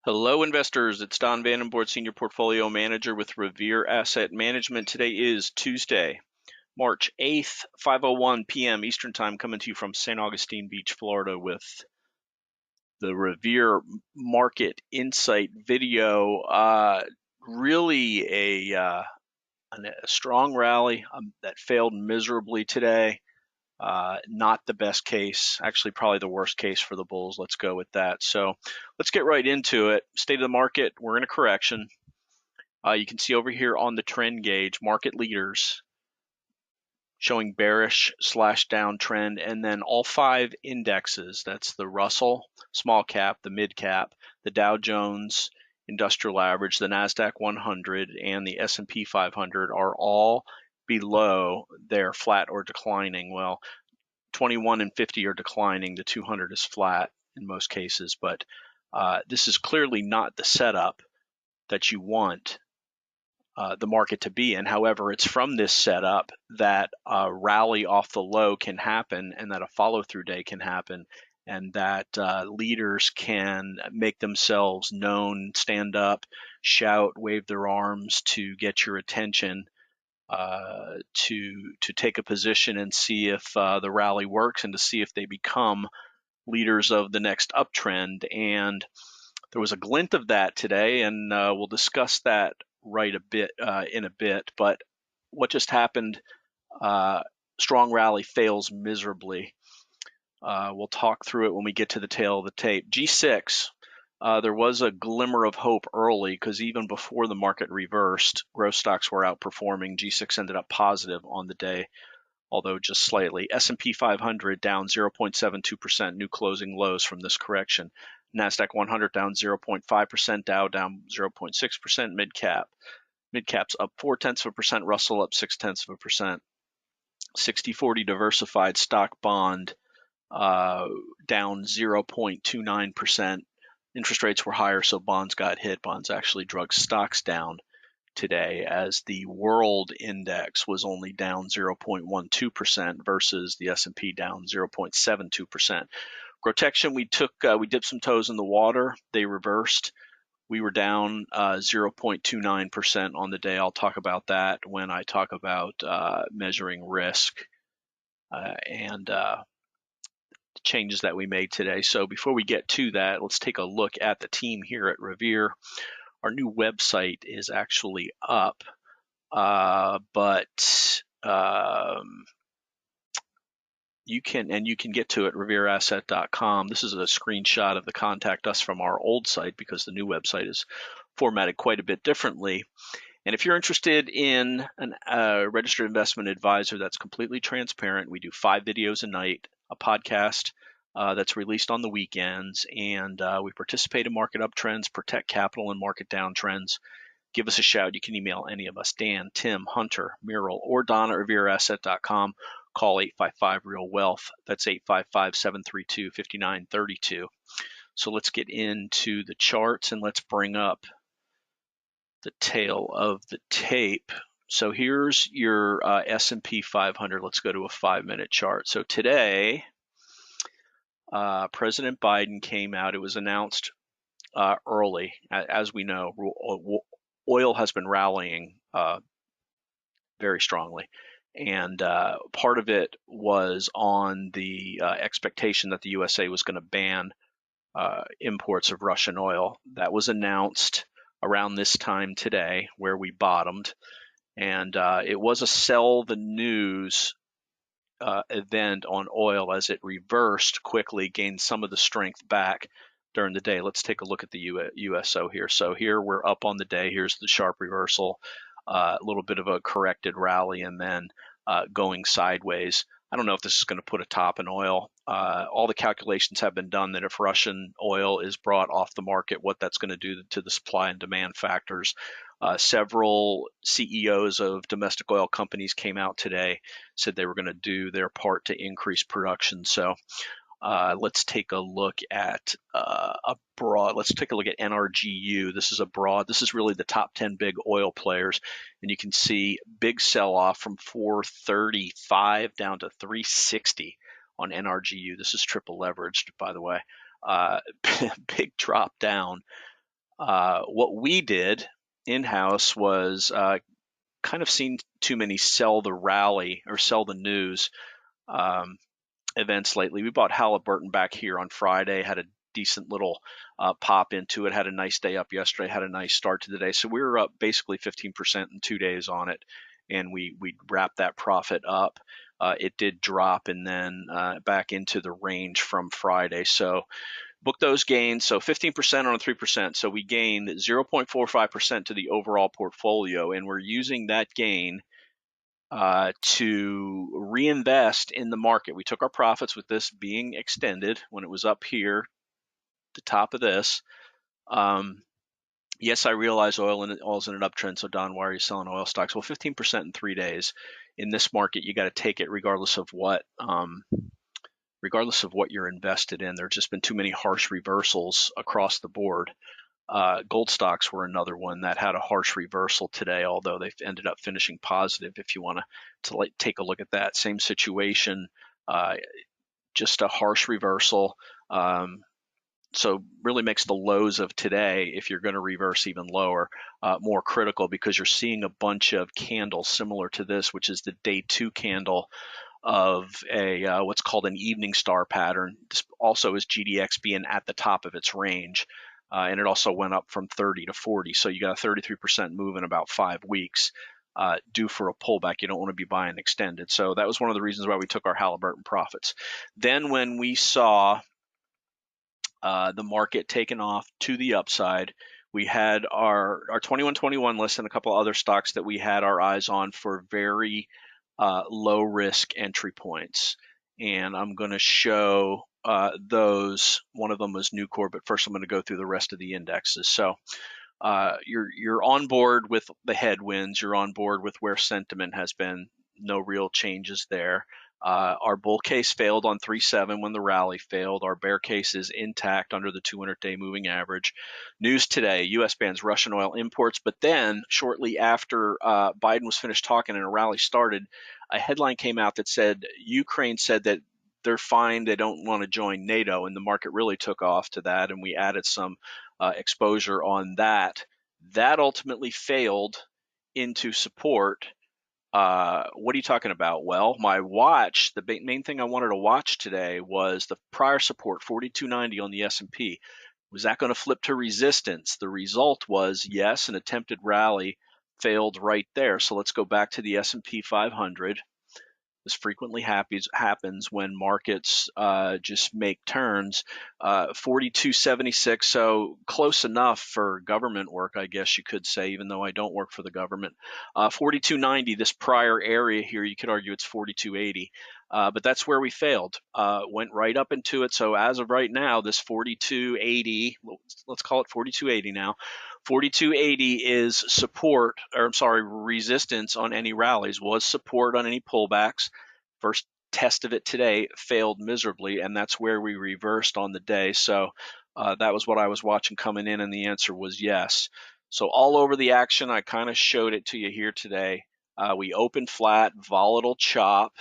Hello, investors. It's Don Vandenbord, Senior Portfolio Manager with Revere Asset Management. Today is Tuesday, March 8th, 5:01 p.m. Eastern Time, coming to you from St. Augustine Beach, Florida, with the Revere Market Insight video. Really a strong rally that failed miserably today. Not the best case, actually probably the worst case for the bulls. Let's go with that. So let's get right into it. State of the market, we're in a correction. You can see over here on the trend gauge, market leaders showing bearish slash downtrend, and then all five indexes, that's the Russell, small cap, the mid cap, the Dow Jones Industrial Average, the NASDAQ 100, and the S&P 500 are all below their flat or declining. Well, 21 and 50 are declining. The 200 is flat in most cases, but this is clearly not the setup that you want the market to be in. However, it's from this setup that a rally off the low can happen, and that a follow-through day can happen, and that leaders can make themselves known, stand up, shout, wave their arms to get your attention, to take a position and see if the rally works, and to see if they become leaders of the next uptrend. And there was a glint of that today, and we'll discuss that in a bit. But what just happened? Strong rally fails miserably. We'll talk through it when we get to the tail of the tape. G6. There was a glimmer of hope early, because even before the market reversed, growth stocks were outperforming. G6 ended up positive on the day, although just slightly. S&P 500 down 0.72%, new closing lows from this correction. NASDAQ 100 down 0.5%, Dow down 0.6%, Mid-cap's up 0.4%, Russell up 0.6%. 60/40 diversified stock bond down 0.29%. Interest rates were higher, so bonds got hit. Bonds actually drug stocks down today, as the world index was only down 0.12% versus the S&P down 0.72%. GROTECTION, we dipped some toes in the water. They reversed. We were down 0.29% on the day. I'll talk about that when I talk about measuring risk and changes that we made today. So before we get to that, let's take a look at the team here at Revere. Our new website is actually up, but you can get to it, revereasset.com. This is a screenshot of the contact us from our old site, because the new website is formatted quite a bit differently. And if you're interested in a registered investment advisor that's completely transparent, we do 5 videos a night, a podcast that's released on the weekends, and we participate in market uptrends, protect capital in market downtrends. Give us a shout. You can email any of us, Dan, Tim, Hunter, Muriel, or Don at revereasset.com. Call 855-REAL-WEALTH. That's 855-732-5932. So let's get into the charts, and let's bring up the tail of the tape. So here's your S&P 500. Let's go to a 5-minute chart. So today, President Biden came out. It was announced early. As we know, oil has been rallying very strongly. And part of it was on the expectation that the USA was going to ban imports of Russian oil. That was announced around this time today, where we bottomed. And it was a sell the news event on oil, as it reversed quickly, gained some of the strength back during the day. Let's take a look at the USO here. So here we're up on the day. Here's the sharp reversal, a little bit of a corrected rally, and then going sideways. I don't know if this is going to put a top in oil. All the calculations have been done that if Russian oil is brought off the market, what that's going to do to the supply and demand factors. Several CEOs of domestic oil companies came out today, said they were going to do their part to increase production. So let's take a look at let's take a look at NRGU. This is really the top 10 big oil players. And you can see big sell-off from 435 down to 360 on NRGU. This is triple leveraged, by the way. Big drop down What we did in-house was kind of seen too many sell the rally or sell the news um, events lately. We bought Halliburton back here on Friday, had a decent little pop into it, had a nice day up yesterday, had a nice start to the day. So we were up basically 15% in 2 days on it, and we wrapped that profit up. It did drop and then back into the range from Friday. So book those gains. So 15% on 3%. So we gained 0.45% to the overall portfolio, and we're using that gain to reinvest in the market. We took our profits with this being extended when it was up here, the top of this. Yes, I realize oil's in an uptrend. So Don, why are you selling oil stocks? Well, 15% in 3 days in this market, you got to take it regardless of what you're invested in. There's just been too many harsh reversals across the board. Gold stocks were another one that had a harsh reversal today, although they've ended up finishing positive. If you want to take a look at that, same situation, just a harsh reversal. So really makes the lows of today, if you're going to reverse even lower, more critical, because you're seeing a bunch of candles similar to this, which is the day 2 candle of a what's called an evening star pattern. This also is GDX being at the top of its range, and it also went up from 30 to 40. So you got a 33% move in about 5 weeks, due for a pullback. You don't want to be buying extended. So that was one of the reasons why we took our Halliburton profits. Then when we saw the market taken off to the upside, we had our 2121 list and a couple other stocks that we had our eyes on for very low risk entry points. And I'm going to show those. One of them was Nucor, but first I'm going to go through the rest of the indexes. So you're on board with the headwinds. You're on board with where sentiment has been. No real changes there. Our bull case failed on 3.7 when the rally failed. Our bear case is intact under the 200-day moving average. News today: U.S. bans Russian oil imports. But then, shortly after Biden was finished talking and a rally started, a headline came out that said Ukraine said that they're fine, they don't want to join NATO, and the market really took off to that, and we added some exposure on that. That ultimately failed into support. What are you talking about? Well, my watch, the main thing I wanted to watch today was the prior support, 4290 on the S&P. Was that going to flip to resistance? The result was yes, an attempted rally failed right there. So let's go back to the S&P 500. This frequently happens when markets just make turns. 4276, so close enough for government work, I guess you could say, even though I don't work for the government. 4290, this prior area here, you could argue it's 4280. But that's where we failed. Went right up into it. So as of right now, this 4280, let's call it 4280 now. 4280 is support, or I'm sorry, resistance on any rallies, was support on any pullbacks. First test of it today failed miserably, and that's where we reversed on the day. So that was what I was watching coming in, and the answer was yes. So all over the action, I kind of showed it to you here today. We opened flat, volatile chop.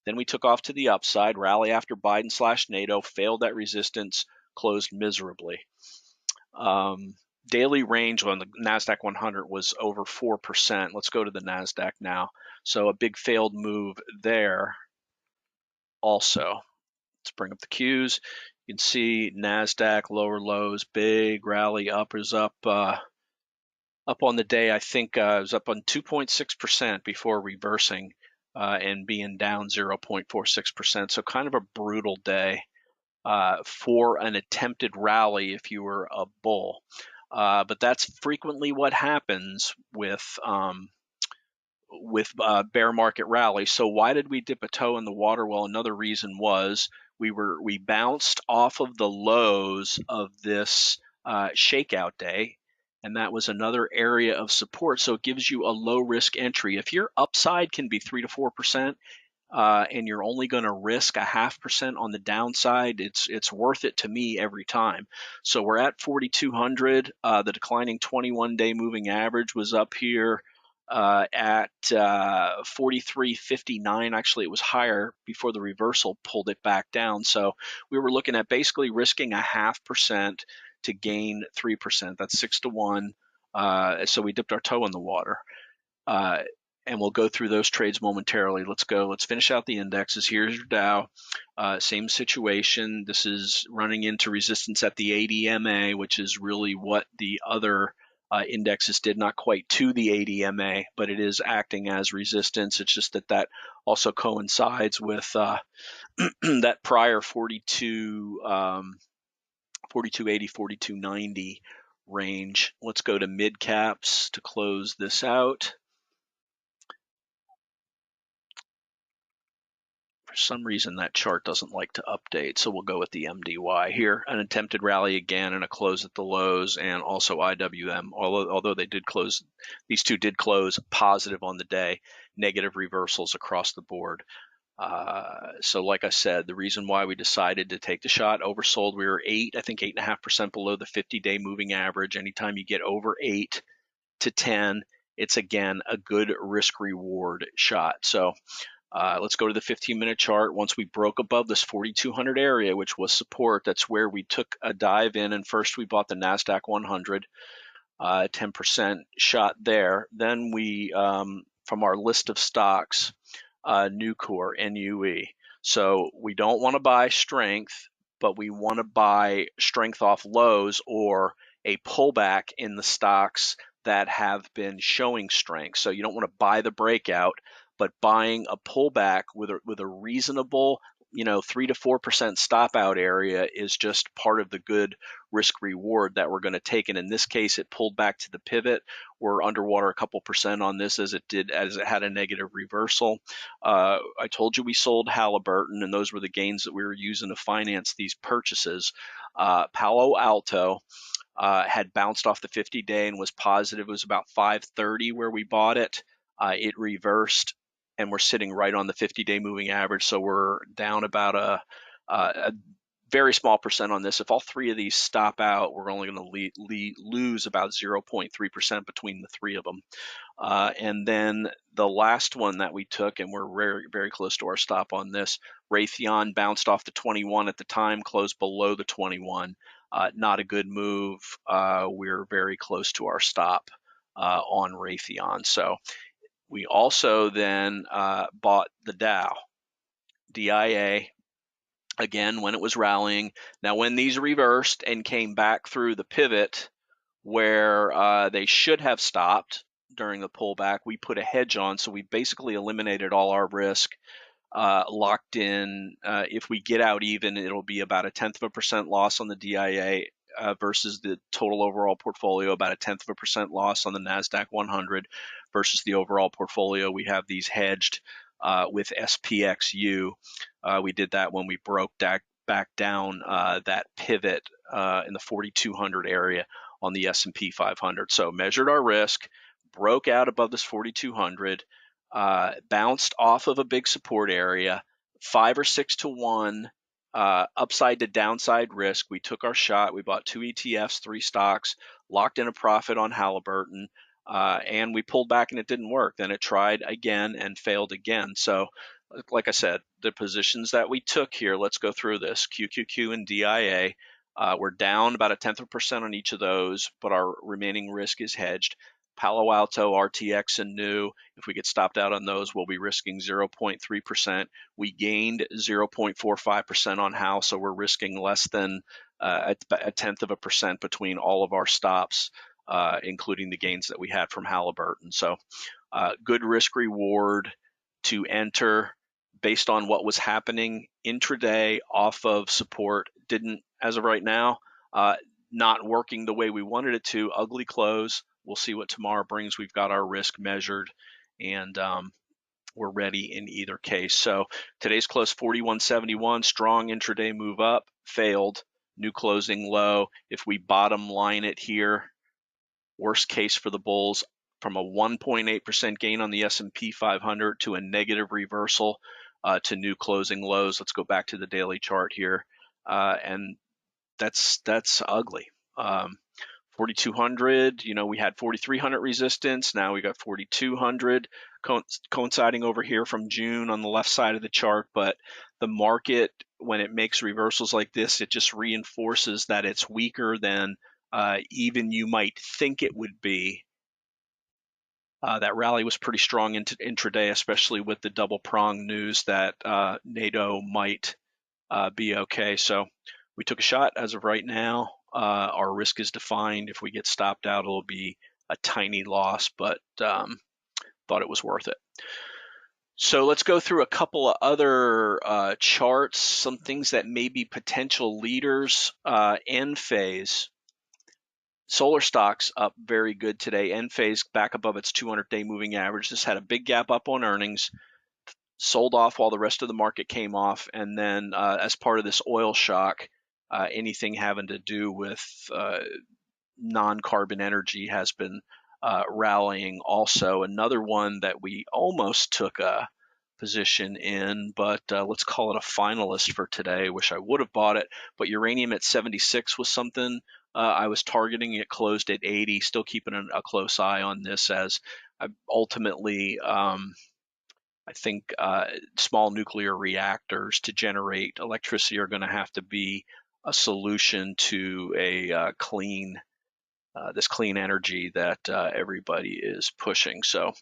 Then we took off to the upside, rally after Biden/NATO, failed that resistance, closed miserably. Daily range on the NASDAQ 100 was over 4%. Let's go to the NASDAQ now. So a big failed move there also. Let's bring up the Qs. You can see NASDAQ, lower lows, big rally, up is up on the day. I think it was up on 2.6% before reversing and being down 0.46%. So kind of a brutal day for an attempted rally if you were a bull. But that's frequently what happens with bear market rallies. So why did we dip a toe in the water? Well, another reason was we bounced off of the lows of this shakeout day, and that was another area of support. So it gives you a low risk entry. If your upside can be 3 to 4%, and you're only going to risk 0.5% on the downside, it's worth it to me every time. So we're at 4,200. The declining 21-day moving average was up here at 43.59. Actually, it was higher before the reversal pulled it back down. So we were looking at basically risking 0.5% to gain 3%. That's 6 to 1. So we dipped our toe in the water. And we'll go through those trades momentarily. Let's finish out the indexes. Here's your Dow. Same situation. This is running into resistance at the 80 MA, which is really what the other indexes did, not quite to the 80 MA, but it is acting as resistance. It's just that also coincides with that prior 4280, 4290 range. Let's go to mid caps to close this out. For some reason that chart doesn't like to update, so we'll go with the MDY here. An attempted rally again and a close at the lows, and also IWM, although they did close, these two did close positive on the day, negative reversals across the board. So like I said, the reason why we decided to take the shot, oversold, we were 8.5% below the 50-day moving average. Anytime you get over 8 to 10, it's again a good risk reward shot. So let's go to the 15-minute chart. Once we broke above this 4,200 area, which was support, that's where we took a dive in. And first we bought the NASDAQ 100, 10% shot there. Then we, from our list of stocks, Nucor, NUE. So we don't want to buy strength, but we want to buy strength off lows or a pullback in the stocks that have been showing strength. So you don't want to buy the breakout, but buying a pullback with a reasonable, 3 to 4% stop out area is just part of the good risk reward that we're going to take. And in this case, it pulled back to the pivot. We're underwater a couple percent on this as it had a negative reversal. I told you we sold Halliburton, and those were the gains that we were using to finance these purchases. Palo Alto had bounced off the 50-day and was positive. It was about 530 where we bought it. It reversed, and we're sitting right on the 50-day moving average. So we're down about a very small percent on this. If all three of these stop out, we're only going to lose about 0.3% between the three of them. And then the last one that we took, and we're very, very close to our stop on this, Raytheon bounced off the 21 at the time, closed below the 21. Not a good move. We're very close to our stop on Raytheon. So we also then bought the Dow, DIA, again when it was rallying. Now when these reversed and came back through the pivot where they should have stopped during the pullback, we put a hedge on. So we basically eliminated all our risk, locked in. If we get out even, it'll be about 0.1% loss on the DIA versus the total overall portfolio, about 0.1% loss on the NASDAQ 100 versus the overall portfolio. We have these hedged with SPXU. We did that when we broke back down that pivot in the 4,200 area on the S&P 500. So measured our risk, broke out above this 4,200, bounced off of a big support area, 5 or 6 to 1 upside to downside risk. We took our shot. We bought 2 ETFs, 3 stocks, locked in a profit on Halliburton, and we pulled back and it didn't work. Then it tried again and failed again. So like I said, the positions that we took here, let's go through this. QQQ and DIA, we're down about 0.1% on each of those, but our remaining risk is hedged. Palo Alto, RTX, and NU, if we get stopped out on those, we'll be risking 0.3%. We gained 0.45% on HAL, so we're risking less than 0.1% between all of our stops, including the gains that we had from Halliburton. So good risk reward to enter based on what was happening intraday off of support. Didn't, as of right now, not working the way we wanted it to. Ugly close. We'll see what tomorrow brings. We've got our risk measured, and we're ready in either case. So today's close 41.71, strong intraday move up, failed, new closing low. If we bottom line it here, worst case for the bulls, from a 1.8% gain on the S&P 500 to a negative reversal to new closing lows. Let's go back to the daily chart here, and that's ugly. 4,200, we had 4,300 resistance. Now we got 4,200 coinciding over here from June on the left side of the chart, but the market, when it makes reversals like this, it just reinforces that it's weaker than even you might think it would be. That rally was pretty strong intraday, especially with the double prong news that NATO might be okay. So we took a shot. As of right now, our risk is defined. If we get stopped out, it'll be a tiny loss, but thought it was worth it. So let's go through a couple of other charts, some things that may be potential leaders. Enphase. Solar stocks up very good today. Enphase back above its 200-day moving average. This had a big gap up on earnings, sold off while the rest of the market came off, and then as part of this oil shock, anything having to do with non-carbon energy has been rallying also. Another one that we almost took a position in, but let's call it a finalist for today. Wish I would have bought it, but uranium at 76 was something I was targeting. It closed at 80. Still keeping a close eye on this, as ultimately I think small nuclear reactors to generate electricity are going to have to be a solution to a this clean energy that everybody is pushing. So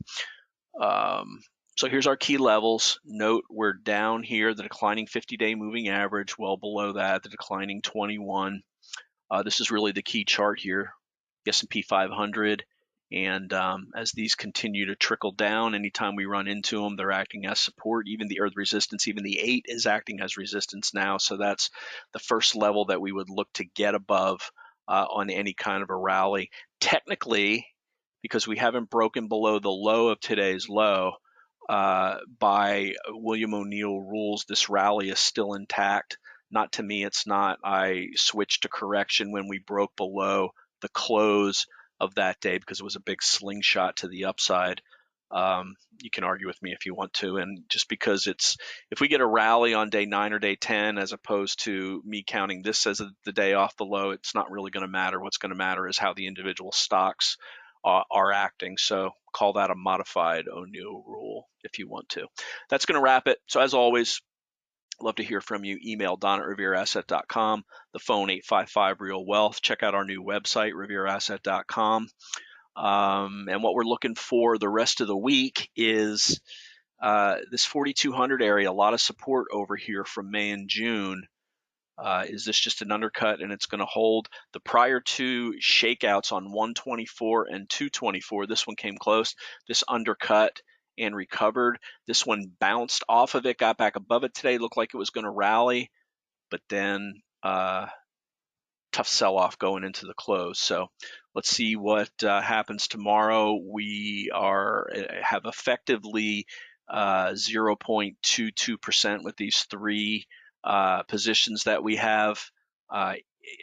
here's our key levels. Note we're down here, the declining 50-day moving average, well below that, the declining 21. This is really the key chart here, S&P 500. And as these continue to trickle down, anytime we run into them, they're acting as support. Even the earth resistance, even the 8 is acting as resistance now. So that's the first level that we would look to get above on any kind of a rally. Technically, because we haven't broken below the low of today's low, by William O'Neill rules, this rally is still intact. Not to me, it's not. I switched to correction when we broke below the close of that day because it was a big slingshot to the upside. You can argue with me if you want to, and just because if we get a rally on day 9 or day 10 as opposed to me counting this as the day off the low, it's not really going to matter. What's going to matter is how the individual stocks are acting. So call that a modified O'Neill rule if you want to. That's going to wrap it. So as always, love to hear from you. Email don@revereasset.com, the phone 855-REAL-WEALTH. Check out our new website, revereasset.com. And what we're looking for the rest of the week is this 4,200 area, a lot of support over here from May and June. Is this just an undercut and it's going to hold? The prior two shakeouts on 124 and 224, this one came close. This undercut and recovered. This one bounced off of it, got back above it today, looked like it was going to rally, but then tough sell-off going into the close. So let's see what happens tomorrow. We have effectively 0.22% with these 3 positions that we have,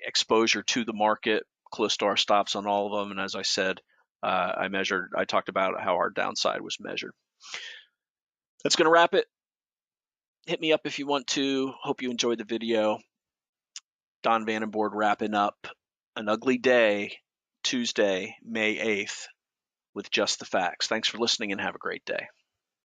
exposure to the market, close to our stops on all of them. And as I said, I talked about how our downside was measured. That's going to wrap it. Hit me up if you want to. Hope you enjoyed the video. Don Vandenbord wrapping up an ugly day, Tuesday, May 8th, with just the facts. Thanks for listening and have a great day.